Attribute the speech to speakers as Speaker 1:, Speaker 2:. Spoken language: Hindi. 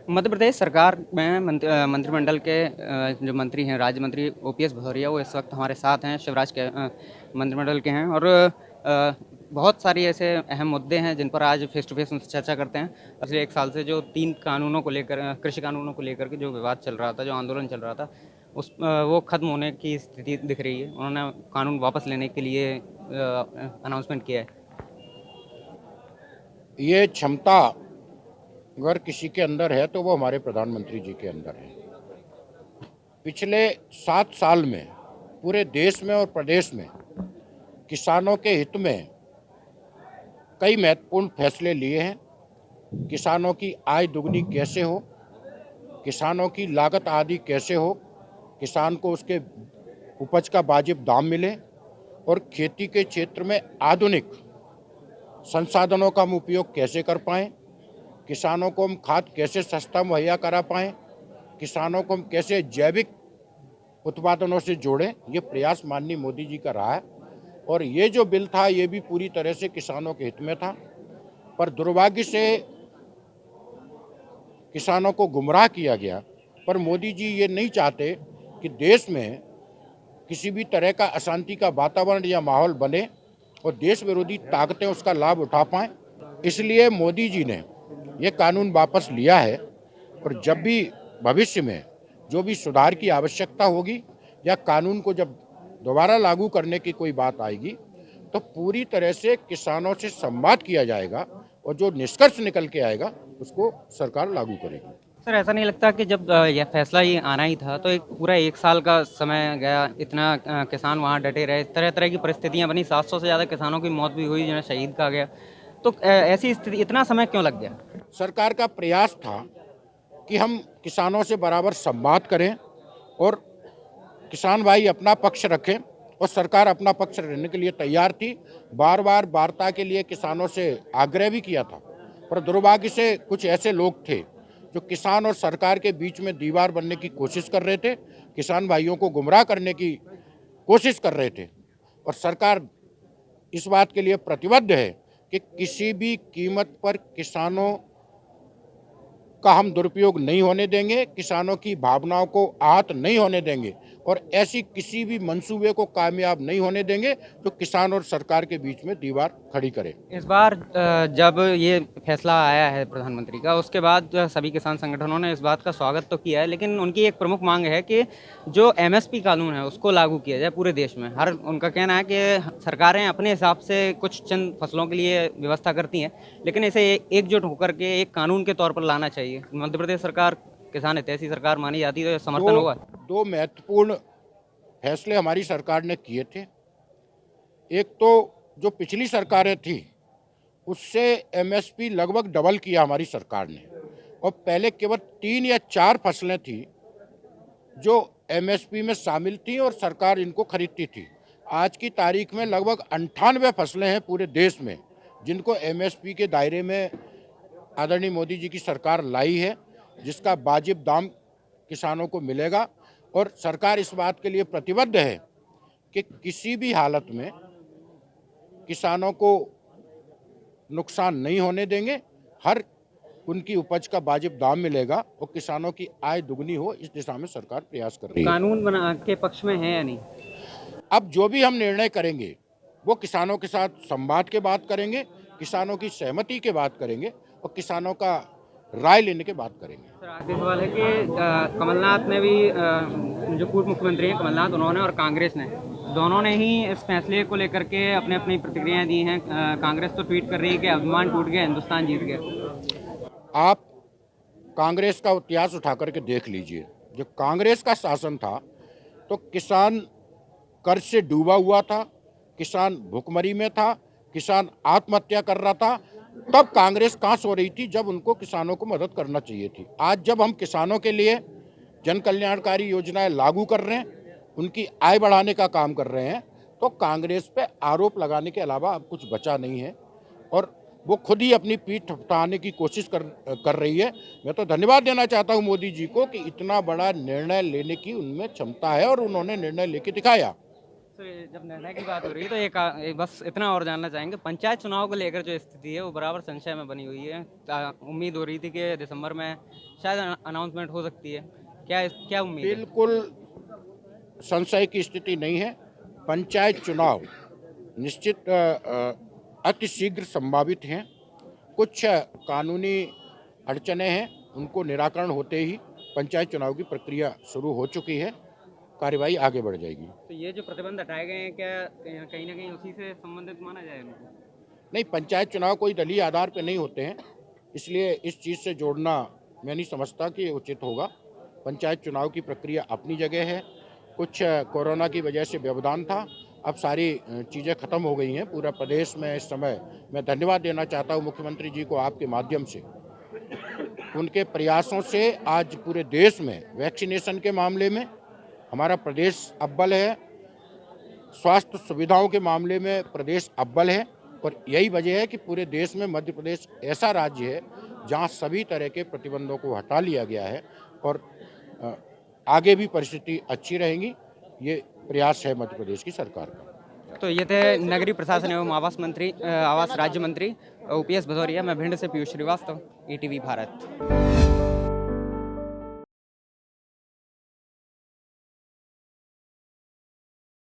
Speaker 1: मध्य प्रदेश सरकार में मंत्रिमंडल के जो मंत्री हैं, राज्य मंत्री ओपीएस भदौरिया, वो इस वक्त हमारे साथ हैं। शिवराज के मंत्रिमंडल के हैं और बहुत सारी ऐसे अहम मुद्दे हैं जिन पर आज फेस टू फेस उनसे चर्चा करते हैं। पिछले 1 साल से जो 3 कानूनों को लेकर, कृषि कानूनों को लेकर के जो विवाद चल रहा था, जो आंदोलन चल रहा था, वो खत्म होने की स्थिति दिख रही है। उन्होंने कानून वापस लेने के लिए अनाउंसमेंट किया है।
Speaker 2: ये क्षमता अगर किसी के अंदर है तो वो हमारे प्रधानमंत्री जी के अंदर है। पिछले 7 साल में पूरे देश में और प्रदेश में किसानों के हित में कई महत्वपूर्ण फैसले लिए हैं। किसानों की आय दुगनी कैसे हो, किसानों की लागत आदि कैसे हो, किसान को उसके उपज का वाजिब दाम मिले और खेती के क्षेत्र में आधुनिक संसाधनों का हम उपयोग कैसे कर पाएँ, किसानों को हम खाद कैसे सस्ता मुहैया करा पाएँ, किसानों को हम कैसे जैविक उत्पादनों से जोड़ें, ये प्रयास माननीय मोदी जी का रहा है। और ये जो बिल था ये भी पूरी तरह से किसानों के हित में था, पर दुर्भाग्य से किसानों को गुमराह किया गया। पर मोदी जी ये नहीं चाहते कि देश में किसी भी तरह का अशांति का वातावरण या माहौल बने और देश विरोधी ताकतें उसका लाभ उठा पाएं। इसलिए मोदी जी ने ये कानून वापस लिया है और जब भी भविष्य में जो भी सुधार की आवश्यकता होगी या कानून को जब दोबारा लागू करने की कोई बात आएगी तो पूरी तरह से किसानों से संवाद किया जाएगा और जो निष्कर्ष निकल के आएगा उसको सरकार लागू करेगी।
Speaker 1: सर, ऐसा नहीं लगता कि जब यह फैसला ये आना ही था तो एक पूरा 1 साल का समय गया, इतना किसान वहाँ डटे रहे, तरह तरह की परिस्थितियाँ बनी, 700 से ज़्यादा किसानों की मौत भी हुई, जिन्हें शहीद कहा गया, तो ऐसी स्थिति इतना समय क्यों लग गया?
Speaker 2: सरकार का प्रयास था कि हम किसानों से बराबर संवाद करें और किसान भाई अपना पक्ष रखें और सरकार अपना पक्ष रहने के लिए तैयार थी। बार बार वार्ता के लिए किसानों से आग्रह भी किया था, पर दुर्भाग्य से कुछ ऐसे लोग थे जो किसान और सरकार के बीच में दीवार बनने की कोशिश कर रहे थे, किसान भाइयों को गुमराह करने की कोशिश कर रहे थे। और सरकार इस बात के लिए प्रतिबद्ध है कि किसी भी कीमत पर किसानों का हम दुरुपयोग नहीं होने देंगे, किसानों की भावनाओं को आहत नहीं होने देंगे और ऐसी किसी भी मंसूबे को कामयाब नहीं होने देंगे जो किसान और सरकार के बीच में दीवार खड़ी करे।
Speaker 1: इस बार जब ये फैसला आया है प्रधानमंत्री का, उसके बाद सभी किसान संगठनों ने इस बात का स्वागत तो किया है, लेकिन उनकी एक प्रमुख मांग है कि जो एमएसपी कानून है उसको लागू किया जाए पूरे देश में। उनका कहना है कि सरकारें अपने हिसाब से कुछ चंद फसलों के लिए व्यवस्था करती हैं, लेकिन इसे एकजुट होकर के एक कानून के तौर पर लाना चाहिए। मध्य प्रदेश सरकार किसान हितैषी सरकार मानी जाती है, तो समर्थन होगा?
Speaker 2: दो महत्वपूर्ण फैसले हमारी सरकार ने किए थे। एक तो जो पिछली सरकारें थी उससे एमएसपी लगभग डबल किया हमारी सरकार ने, और पहले केवल 3 या 4 फसलें थी जो एमएसपी में शामिल थी और सरकार इनको खरीदती थी। आज की तारीख में लगभग 98 फसलें हैं पूरे देश में जिनको एमएसपी के दायरे में आदरणीय मोदी जी की सरकार लाई है, जिसका वाजिब दाम किसानों को मिलेगा। और सरकार इस बात के लिए प्रतिबद्ध है कि किसी भी हालत में किसानों को नुकसान नहीं होने देंगे, हर उनकी उपज का वाजिब दाम मिलेगा और किसानों की आय दुगनी हो, इस दिशा में सरकार प्रयास कर रही है।
Speaker 1: कानून बना के पक्ष में है या नहीं?
Speaker 2: अब जो भी हम निर्णय करेंगे वो किसानों के साथ संवाद के बात करेंगे, किसानों की सहमति के बात करेंगे और किसानों का राय लेने के बात करेंगे।
Speaker 1: सर, आखिरी सवाल है कि कमलनाथ ने भी, जो पूर्व मुख्यमंत्री हैं कमलनाथ, उन्होंने और कांग्रेस ने, दोनों ने ही इस फैसले को लेकर के अपने अपनी प्रतिक्रियाएं दी हैं। कांग्रेस तो ट्वीट कर रही है कि अभिमान टूट गया, हिंदुस्तान जीत गया।
Speaker 2: आप कांग्रेस का इतिहास उठा करके देख लीजिए, जब कांग्रेस का शासन था तो किसान कर्ज से डूबा हुआ था, किसान भुखमरी में था, किसान आत्महत्या कर रहा था, तब कांग्रेस कहाँ सो रही थी जब उनको किसानों को मदद करना चाहिए थी। आज जब हम किसानों के लिए जन कल्याणकारी योजनाएं लागू कर रहे हैं, उनकी आय बढ़ाने का काम कर रहे हैं, तो कांग्रेस पे आरोप लगाने के अलावा अब कुछ बचा नहीं है और वो खुद ही अपनी पीठ थपथपाने की कोशिश कर रही है। मैं तो धन्यवाद देना चाहता हूं मोदी जी को कि इतना बड़ा निर्णय लेने की उनमें क्षमता है और उन्होंने निर्णय लेके दिखाया।
Speaker 1: तो ये जब निर्णय की बात हो रही है तो एक बस इतना और जानना चाहेंगे, पंचायत चुनाव को लेकर जो स्थिति है वो बराबर संशय में बनी हुई है। उम्मीद हो रही थी कि दिसंबर में शायद अनाउंसमेंट हो सकती है। क्या उम्मीद है?
Speaker 2: बिल्कुल संशय की स्थिति नहीं है। पंचायत चुनाव निश्चित अतिशीघ्र संभावित हैं। कुछ कानूनी अड़चनें हैं, उनको निराकरण होते ही पंचायत चुनाव की प्रक्रिया शुरू हो चुकी है, कार्यवाही आगे बढ़ जाएगी।
Speaker 1: तो ये जो प्रतिबंध हटाए गए हैं, क्या कहीं ना कहीं उसी से संबंधित माना जाए इनको?
Speaker 2: नहीं, पंचायत चुनाव कोई दलीय आधार पर नहीं होते हैं, इसलिए इस चीज़ से जोड़ना मैं नहीं समझता कि उचित होगा। पंचायत चुनाव की प्रक्रिया अपनी जगह है। कुछ कोरोना की वजह से व्यवधान था, अब सारी चीज़ें खत्म हो गई हैं। पूरा प्रदेश में इस समय मैं धन्यवाद देना चाहता हूं मुख्यमंत्री जी को आपके माध्यम से। उनके प्रयासों से आज पूरे देश में वैक्सीनेशन के मामले में हमारा प्रदेश अव्वल है, स्वास्थ्य सुविधाओं के मामले में प्रदेश अव्वल है। और यही वजह है कि पूरे देश में मध्य प्रदेश ऐसा राज्य है जहां सभी तरह के प्रतिबंधों को हटा लिया गया है और आगे भी परिस्थिति अच्छी रहेगी। ये प्रयास है मध्य प्रदेश की सरकार का।
Speaker 1: तो ये थे नगरीय प्रशासन एवं आवास राज्य मंत्री ओपीएस भदौरिया। मैं भिंड से पीयूष श्रीवास्तव, ईटीवी भारत।